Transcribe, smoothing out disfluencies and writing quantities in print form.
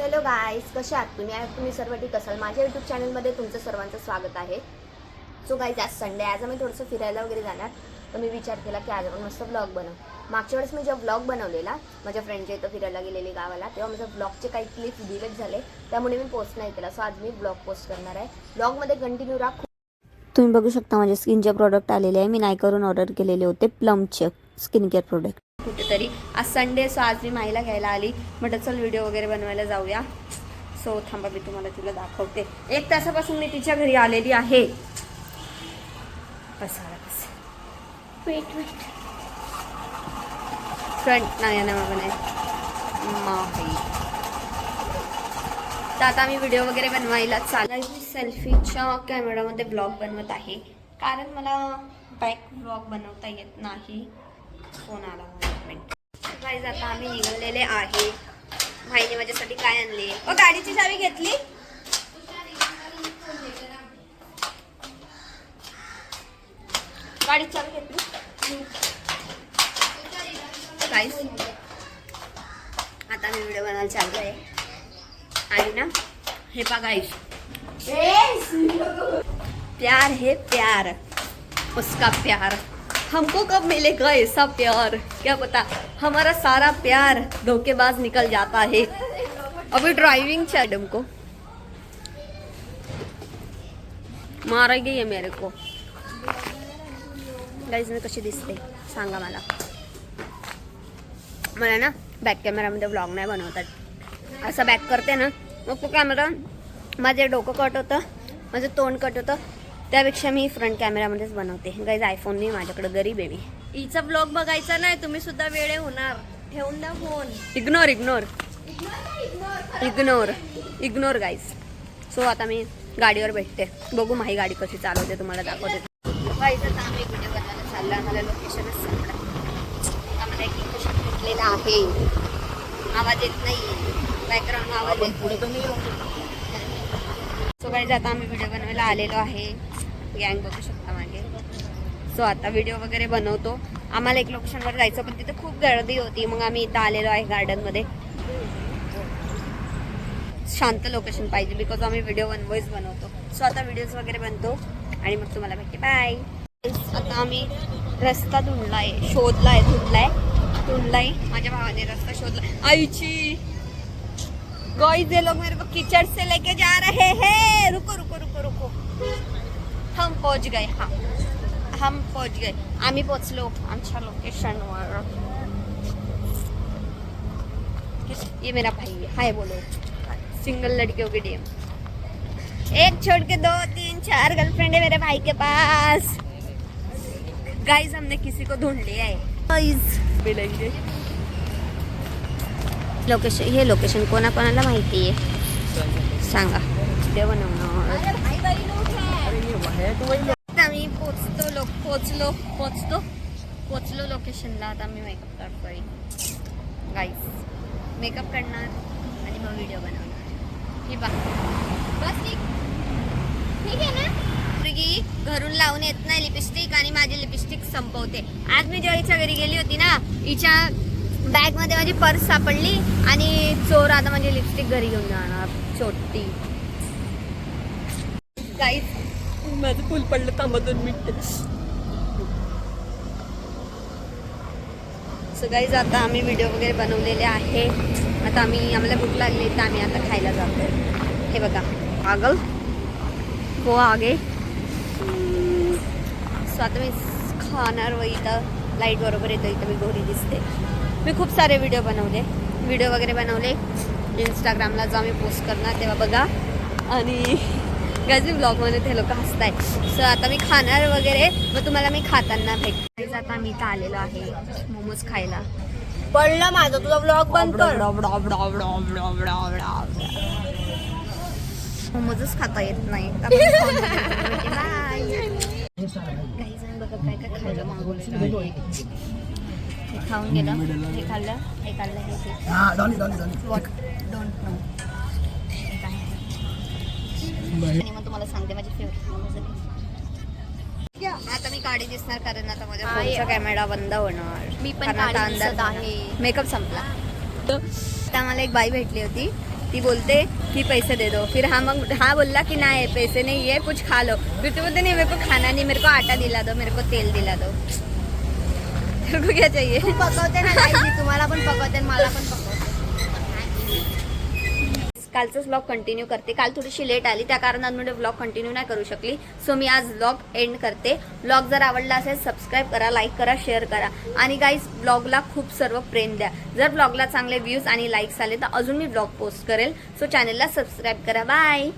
Hello guys, कसे आहात तुम्ही सर्व ठीक असाल. माझ्या यूट्यूब चॅनलमध्ये तुमचं सर्वांचं स्वागत आहे. सो गाईज, आज संडे, आज आम्ही थोडंसं फिरायला वगैरे जाणार. तर मी विचार केला की आज आपण मस्त ब्लॉग बनवू. मागच्या वेळेस मी जेव्हा ब्लॉग बनवलेला माझ्या फ्रेंडच्या इथं फिरायला गेलेली गावाला, तेव्हा माझ्या ब्लॉगचे काही क्लिप्स डिलीट झाले, त्यामुळे मी पोस्ट नाही केला. सो आज मी ब्लॉग पोस्ट करणार आहे. ब्लॉगमध्ये कंटिन्यू राहा. तुम्ही बघू शकता माझे स्किनचे प्रोडक्ट आलेले आहे. मी नायकावरून ऑर्डर केलेले होते प्लमचे स्किन केअर प्रोडक्ट. कुठेतरी आज संडे, सो आज मी माईला घ्यायला आली. म्हटलं चल व्हिडिओ वगैरे बनवायला जाऊया. सो थांबा, मी तुम्हाला तिला दाखवते. 1 तासापासून मी तिच्या घरी आलेली आहे. वेट फ्रंट नाही ना माही. तर आता मी व्हिडिओ वगैरे बनवायला चालू. मी सेल्फीच्या कॅमेरामध्ये ब्लॉग बनवत आहे, कारण मला बॅक ब्लॉग बनवता येत नाही. फोन आला गाईज. आता आम्ही निघालेले आहे. माईने माझ्यासाठी काय आणले? गाडीची चावी घेतली. गाडीची चावी घेतली. गाईज, आता मी व्हिडिओ बनवायला चालू आहे. आणि ना हे पा गाईज, प्यार है प्यार, उसका प्यार हमको कब मिलेगा ऐसा प्यार, क्या पता हमारा सारा प्यार धोखेबाज निकल जाता है. अभी ड्राइविंग मैडम को मारेगी है मेरे को. गाइस, मी कशी दिसते सांगा मला. मला ना बॅक कॅमेरामध्ये ब्लॉग नाही बनवतात. असं बॅक करते ना, मग तो कॅमेरा माझे डोकं कट होतं, माझं तोंड कट होतं. त्यापेक्षा मी फ्रंट कॅमेरामध्येच बनवते. गाईज, आयफोन नाही माझ्याकडे, गरीब आहे मी. हिचा ब्लॉग बघायचा नाही, तुम्ही सुद्धा वेळे होणार. ठेवून द्या phone. Ignore ignore ignore ignore guys. So आता मी गाडीवर भेटते. बघू माही गाडी कशी चालवते, तुम्हाला दाखवते. गाईज, आता आम्ही व्हिडिओ बनवायला चाललो. आम्हाला लोकेशनच सापडा. आम्हाला एक लोकेशन भेटलेलं आहे. आवाज येत नाही, बॅकग्राऊंड आवाज येत नाही. सो गाईज, आता आम्ही व्हिडिओ बनवायला आलेलो आहे. गँग बघू शकता मागे. सो आता व्हिडिओ वगैरे बनवतो. आम्हाला एक लोकेशनवर जायचं, पण तिथे खूप गर्दी होती. मग आम्ही इथं आलेलो आहे गार्डनमध्ये. शांत लोकेशन पाहिजे, बिकॉज आम्ही व्हिडिओ वॉइस बनवतो. सो आता व्हिडिओज वगैरे बनतो आणि मग तुम्हाला भेटते. बाय. आता आम्ही रस्ता ढूंढलाय, शोधलाय, ढूंढलाय. माझ्या भावाने रस्ता शोधलाय. आईची गाइस, ये लोग मेरे को कीचड़ से लेके जा रहे हैं. रुको रुको रुको रुको. हम पहुंच गए. हाँ, हम पहुंच गए. आम्ही पोहोचलो आमच्या लोकेशनवर. ये मेरा भाई है. हाय बोलो. सिंगल लड़कियों की डीएम. एक छोड़ के 2 3 4 गर्लफ्रेंड है मेरे भाई के पास. गाइस, हमने किसी को ढूंढ लिया है. गाइस, मिलेंगे. लोकेशन, हे लोकेशन कोणाकोणाला माहिती आहे सांगा. व्हिडिओ बनवणार. आम्ही पोचलो लोकेशनला. आता आम्ही मेकअप करतोय. गाईस, मेकअप करणार आणि मग व्हिडिओ बनवणार. हे बस ठीक आहे ना. मुलगी घरून लावून येत नाही लिपस्टिक, आणि माझी लिपस्टिक संपवते. आज मी जेव्हा हिच्या घरी गेली होती ना, हिच्या बॅग मध्ये माझी पर्स सापडली आणि चोर आता माझी लिपस्टिक घरी घेऊन जाणार. छोटी. गाईस, माझं फुल पडलं. थांबा 2 मिनिट. सो गाईज, आता आम्ही व्हिडिओ वगैरे बनवलेले आहे. आता आम्हाला भूक लागली, तर आम्ही आता खायला जातो. हे बघा, पागल हो आगे. सो आता मी खाणार व इथं लाईट बरोबर येतो. इथं मी गोरी दिसते. मी खूप सारे व्हिडिओ वगैरे बनवले. इंस्टाग्रामला जेव्हा मी पोस्ट करणार तेव्हा बघा. आणि गाईज, ब्लॉगमध्ये ते लोक हसताय. सो आता मी खाणार वगैरे, मग तुम्हाला मी खाताना भेटते. आता मी इथं आलेलो आहे मोमोज खायला. पडलं माझं, तुझा ब्लॉग बंद कर. मोमोजच खाता येत नाही. बाय. गाईज, बघा काय काय खायला मागवलं. हे खाऊन गेलं, हे खाल्लं, हे खाल्लं, हे डोंट नो. आणि मग तुम्हाला सांगते माझी फेवरेट मोमोज. आता मी काळी दिसणार, कारण आता माझ्या फोनचा कॅमेरा बंद होणार. मी पण काळी दिसत आहे. मेकअप संपला. आता मला एक बाई भेटली होती. ती बोलते कि पैसे दे दो, फिर हाँ बोलला कि नाही पैसे नहीं है कुछ खा लो, फिर ती बोलते नहीं मेरे को खाना नहीं, मेरे को आटा दिला दो, मेरे को तेल दिला दो. तेरे को क्या चाहिए? तू पकवते ना guys, मी तुम्हाला पण पकवते आणि मला पण पकवते. कालचाच ब्लॉग कंटिन्यू करते. काल थोडीशी लेट आली, त्या कारणामुळे ब्लॉग कंटिन्यू नाही करू शकली. सो मी आज ब्लॉग एंड करते. ब्लॉग जर आवडला असेल सबस्क्राईब करा, लाईक करा, शेअर करा आणि गाईज ब्लॉगला खूप सर्व प्रेम द्या. जर ब्लॉगला चांगले व्ह्यूज आणि लाईक्स आले तर अजून मी ब्लॉग पोस्ट करेल. सो चॅनलला सबस्क्राईब करा. बाय.